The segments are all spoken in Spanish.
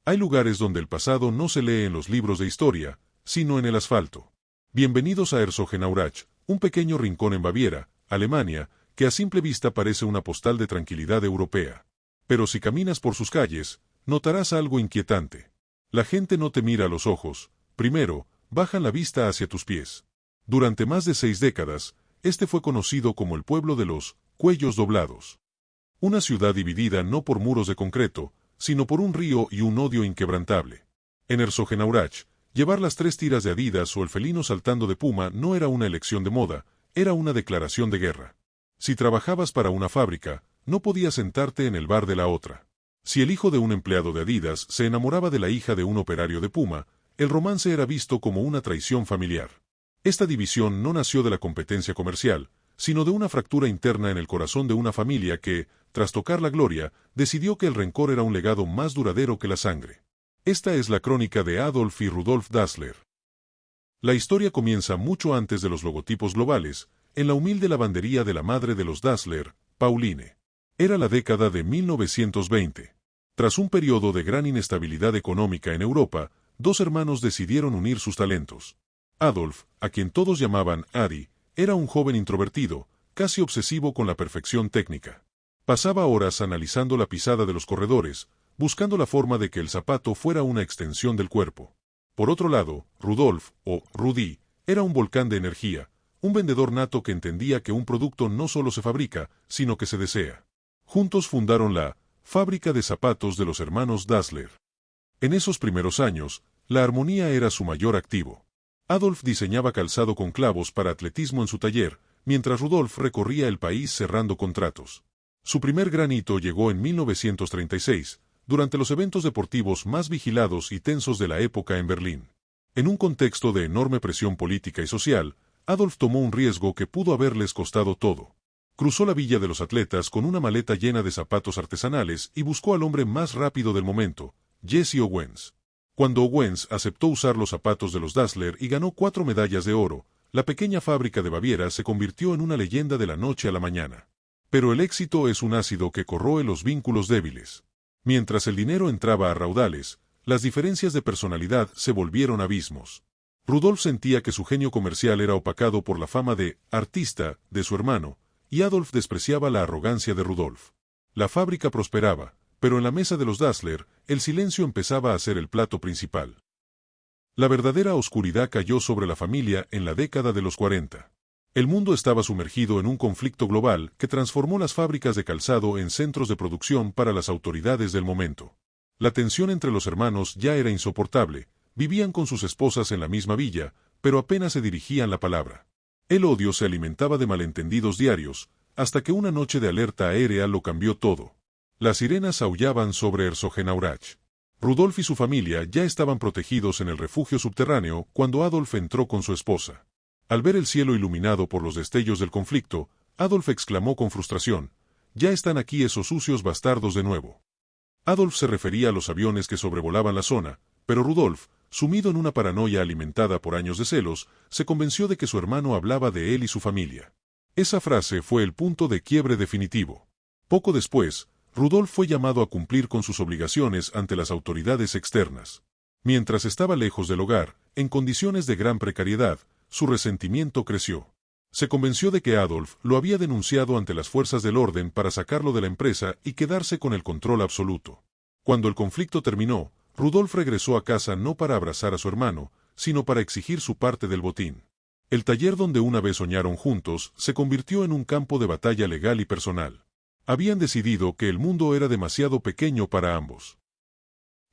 Hay lugares donde el pasado no se lee en los libros de historia, sino en el asfalto. Bienvenidos a Herzogenaurach, un pequeño rincón en Baviera, Alemania, que a simple vista parece una postal de tranquilidad europea. Pero si caminas por sus calles, notarás algo inquietante. La gente no te mira a los ojos, primero, bajan la vista hacia tus pies. Durante más de 6 décadas, este fue conocido como el pueblo de los cuellos doblados. Una ciudad dividida no por muros de concreto, sino por un río y un odio inquebrantable. En Herzogenaurach, llevar las 3 tiras de Adidas o el felino saltando de puma no era una elección de moda, era una declaración de guerra. Si trabajabas para una fábrica, no podías sentarte en el bar de la otra. Si el hijo de un empleado de Adidas se enamoraba de la hija de un operario de Puma, el romance era visto como una traición familiar. Esta división no nació de la competencia comercial, sino de una fractura interna en el corazón de una familia que, tras tocar la gloria, decidió que el rencor era un legado más duradero que la sangre. Esta es la crónica de Adolf y Rudolf Dassler. La historia comienza mucho antes de los logotipos globales, en la humilde lavandería de la madre de los Dassler, Pauline. Era la década de 1920. Tras un periodo de gran inestabilidad económica en Europa, 2 hermanos decidieron unir sus talentos. Adolf, a quien todos llamaban Adi, era un joven introvertido, casi obsesivo con la perfección técnica. Pasaba horas analizando la pisada de los corredores, buscando la forma de que el zapato fuera una extensión del cuerpo. Por otro lado, Rudolf, o Rudi, era un volcán de energía, un vendedor nato que entendía que un producto no solo se fabrica, sino que se desea. Juntos fundaron la fábrica de zapatos de los hermanos Dassler. En esos primeros años, la armonía era su mayor activo. Adolf diseñaba calzado con clavos para atletismo en su taller, mientras Rudolf recorría el país cerrando contratos. Su primer gran hito llegó en 1936, durante los eventos deportivos más vigilados y tensos de la época en Berlín. En un contexto de enorme presión política y social, Adolf tomó un riesgo que pudo haberles costado todo. Cruzó la villa de los atletas con una maleta llena de zapatos artesanales y buscó al hombre más rápido del momento, Jesse Owens. Cuando Owens aceptó usar los zapatos de los Dassler y ganó 4 medallas de oro, la pequeña fábrica de Baviera se convirtió en una leyenda de la noche a la mañana. Pero el éxito es un ácido que corroe los vínculos débiles. Mientras el dinero entraba a raudales, las diferencias de personalidad se volvieron abismos. Rudolf sentía que su genio comercial era opacado por la fama de artista de su hermano, y Adolf despreciaba la arrogancia de Rudolf. La fábrica prosperaba, pero en la mesa de los Dassler, el silencio empezaba a ser el plato principal. La verdadera oscuridad cayó sobre la familia en la década de los 40. El mundo estaba sumergido en un conflicto global que transformó las fábricas de calzado en centros de producción para las autoridades del momento. La tensión entre los hermanos ya era insoportable, vivían con sus esposas en la misma villa, pero apenas se dirigían la palabra. El odio se alimentaba de malentendidos diarios, hasta que una noche de alerta aérea lo cambió todo. Las sirenas aullaban sobre Herzogenaurach. Rudolf y su familia ya estaban protegidos en el refugio subterráneo cuando Adolf entró con su esposa. Al ver el cielo iluminado por los destellos del conflicto, Adolf exclamó con frustración: «Ya están aquí esos sucios bastardos de nuevo». Adolf se refería a los aviones que sobrevolaban la zona, pero Rudolf, sumido en una paranoia alimentada por años de celos, se convenció de que su hermano hablaba de él y su familia. Esa frase fue el punto de quiebre definitivo. Poco después, Rudolf fue llamado a cumplir con sus obligaciones ante las autoridades externas. Mientras estaba lejos del hogar, en condiciones de gran precariedad, su resentimiento creció. Se convenció de que Adolf lo había denunciado ante las fuerzas del orden para sacarlo de la empresa y quedarse con el control absoluto. Cuando el conflicto terminó, Rudolf regresó a casa no para abrazar a su hermano, sino para exigir su parte del botín. El taller donde una vez soñaron juntos se convirtió en un campo de batalla legal y personal. Habían decidido que el mundo era demasiado pequeño para ambos.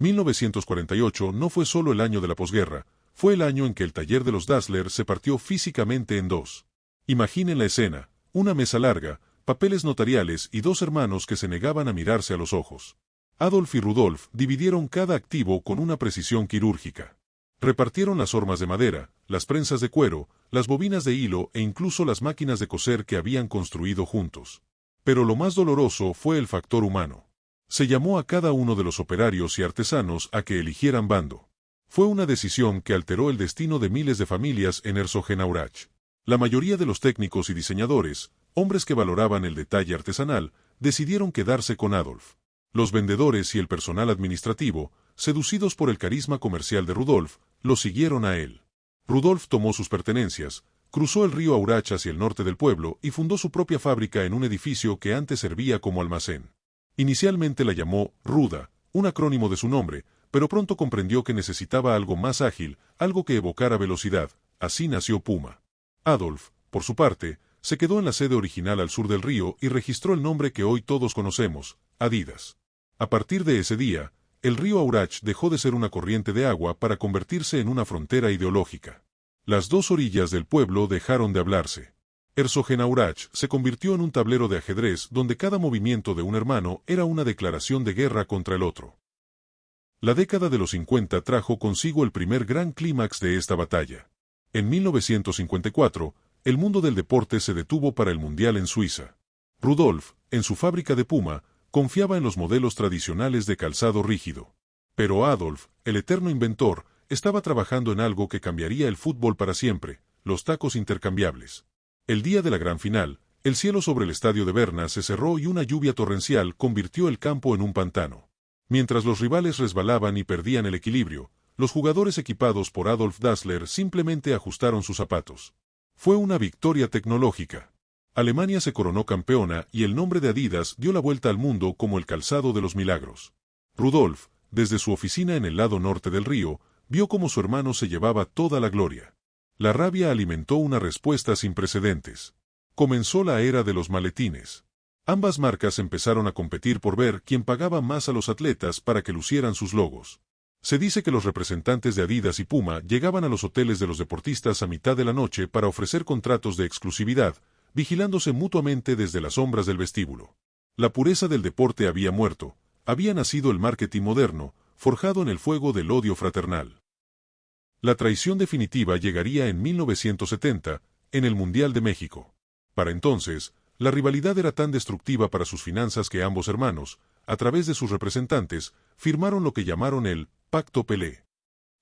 1948 no fue solo el año de la posguerra, fue el año en que el taller de los Dassler se partió físicamente en 2. Imaginen la escena: una mesa larga, papeles notariales y 2 hermanos que se negaban a mirarse a los ojos. Adolf y Rudolf dividieron cada activo con una precisión quirúrgica. Repartieron las hormas de madera, las prensas de cuero, las bobinas de hilo e incluso las máquinas de coser que habían construido juntos. Pero lo más doloroso fue el factor humano. Se llamó a cada uno de los operarios y artesanos a que eligieran bando. Fue una decisión que alteró el destino de miles de familias en Herzogenaurach. La mayoría de los técnicos y diseñadores, hombres que valoraban el detalle artesanal, decidieron quedarse con Adolf. Los vendedores y el personal administrativo seducidos por el carisma comercial de Rudolf, lo siguieron a él. Rudolf tomó sus pertenencias, cruzó el río Aurach hacia el norte del pueblo y fundó su propia fábrica en un edificio que antes servía como almacén. Inicialmente la llamó Ruda, un acrónimo de su nombre, pero pronto comprendió que necesitaba algo más ágil, algo que evocara velocidad. Así nació Puma. Adolf, por su parte, se quedó en la sede original al sur del río y registró el nombre que hoy todos conocemos, Adidas. A partir de ese día, el río Aurach dejó de ser una corriente de agua para convertirse en una frontera ideológica. Las dos orillas del pueblo dejaron de hablarse. Herzogenaurach se convirtió en un tablero de ajedrez donde cada movimiento de un hermano era una declaración de guerra contra el otro. La década de los 50 trajo consigo el primer gran clímax de esta batalla. En 1954, el mundo del deporte se detuvo para el Mundial en Suiza. Rudolf, en su fábrica de Puma, confiaba en los modelos tradicionales de calzado rígido. Pero Adolf, el eterno inventor, estaba trabajando en algo que cambiaría el fútbol para siempre, los tacos intercambiables. El día de la gran final, el cielo sobre el estadio de Berna se cerró y una lluvia torrencial convirtió el campo en un pantano. Mientras los rivales resbalaban y perdían el equilibrio, los jugadores equipados por Adolf Dassler simplemente ajustaron sus zapatos. Fue una victoria tecnológica. Alemania se coronó campeona y el nombre de Adidas dio la vuelta al mundo como el calzado de los milagros. Rudolf, desde su oficina en el lado norte del río, vio cómo su hermano se llevaba toda la gloria. La rabia alimentó una respuesta sin precedentes. Comenzó la era de los maletines. Ambas marcas empezaron a competir por ver quién pagaba más a los atletas para que lucieran sus logos. Se dice que los representantes de Adidas y Puma llegaban a los hoteles de los deportistas a mitad de la noche para ofrecer contratos de exclusividad, vigilándose mutuamente desde las sombras del vestíbulo. La pureza del deporte había muerto, había nacido el marketing moderno, forjado en el fuego del odio fraternal. La traición definitiva llegaría en 1970, en el Mundial de México. Para entonces, la rivalidad era tan destructiva para sus finanzas que ambos hermanos, a través de sus representantes, firmaron lo que llamaron el Pacto Pelé.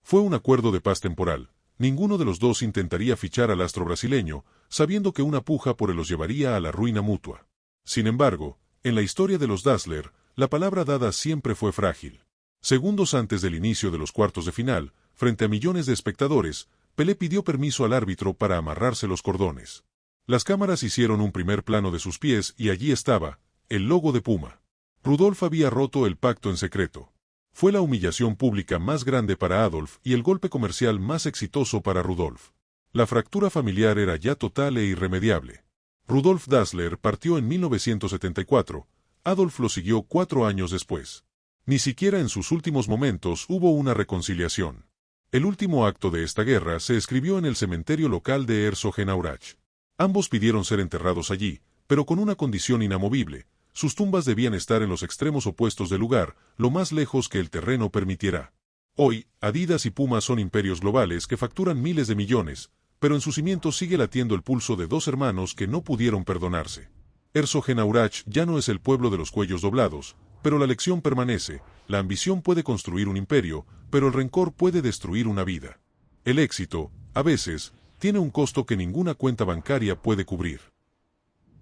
Fue un acuerdo de paz temporal. Ninguno de los dos intentaría fichar al astro brasileño, sabiendo que una puja por él los llevaría a la ruina mutua. Sin embargo, en la historia de los Dassler, la palabra dada siempre fue frágil. Segundos antes del inicio de los cuartos de final, frente a millones de espectadores, Pelé pidió permiso al árbitro para amarrarse los cordones. Las cámaras hicieron un primer plano de sus pies y allí estaba, el logo de Puma. Rudolf había roto el pacto en secreto. Fue la humillación pública más grande para Adolf y el golpe comercial más exitoso para Rudolf. La fractura familiar era ya total e irremediable. Rudolf Dassler partió en 1974, Adolf lo siguió 4 años después. Ni siquiera en sus últimos momentos hubo una reconciliación. El último acto de esta guerra se escribió en el cementerio local de Herzogenaurach. Ambos pidieron ser enterrados allí, pero con una condición inamovible: sus tumbas debían estar en los extremos opuestos del lugar, lo más lejos que el terreno permitiera. Hoy, Adidas y Puma son imperios globales que facturan miles de millones, pero en sus cimientos sigue latiendo el pulso de dos hermanos que no pudieron perdonarse. Herzogenaurach ya no es el pueblo de los cuellos doblados, pero la lección permanece: la ambición puede construir un imperio, pero el rencor puede destruir una vida. El éxito, a veces, tiene un costo que ninguna cuenta bancaria puede cubrir.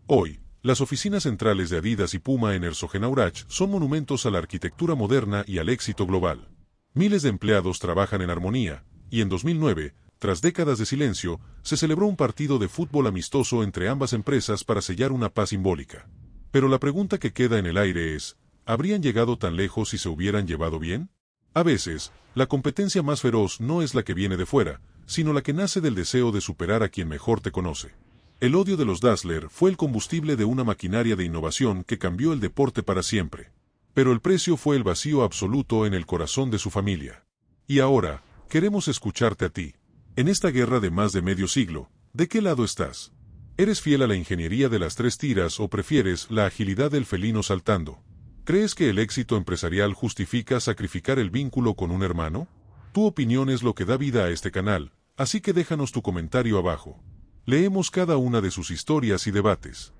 Hoy, las oficinas centrales de Adidas y Puma en Herzogenaurach son monumentos a la arquitectura moderna y al éxito global. Miles de empleados trabajan en armonía, y en 2009, tras décadas de silencio, se celebró un partido de fútbol amistoso entre ambas empresas para sellar una paz simbólica. Pero la pregunta que queda en el aire es: ¿habrían llegado tan lejos si se hubieran llevado bien? A veces, la competencia más feroz no es la que viene de fuera, sino la que nace del deseo de superar a quien mejor te conoce. El odio de los Dassler fue el combustible de una maquinaria de innovación que cambió el deporte para siempre. Pero el precio fue el vacío absoluto en el corazón de su familia. Y ahora, queremos escucharte a ti. En esta guerra de más de medio siglo, ¿de qué lado estás? ¿Eres fiel a la ingeniería de las 3 tiras o prefieres la agilidad del felino saltando? ¿Crees que el éxito empresarial justifica sacrificar el vínculo con un hermano? Tu opinión es lo que da vida a este canal, así que déjanos tu comentario abajo. Leemos cada una de sus historias y debates.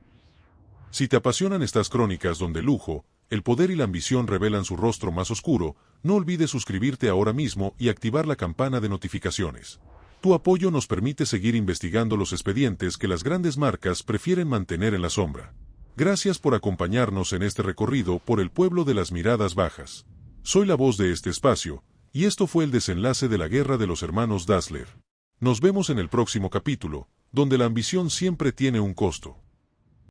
Si te apasionan estas crónicas donde el lujo, el poder y la ambición revelan su rostro más oscuro, no olvides suscribirte ahora mismo y activar la campana de notificaciones. Tu apoyo nos permite seguir investigando los expedientes que las grandes marcas prefieren mantener en la sombra. Gracias por acompañarnos en este recorrido por el pueblo de las miradas bajas. Soy la voz de este espacio, y esto fue el desenlace de la guerra de los hermanos Dassler. Nos vemos en el próximo capítulo, donde la ambición siempre tiene un costo.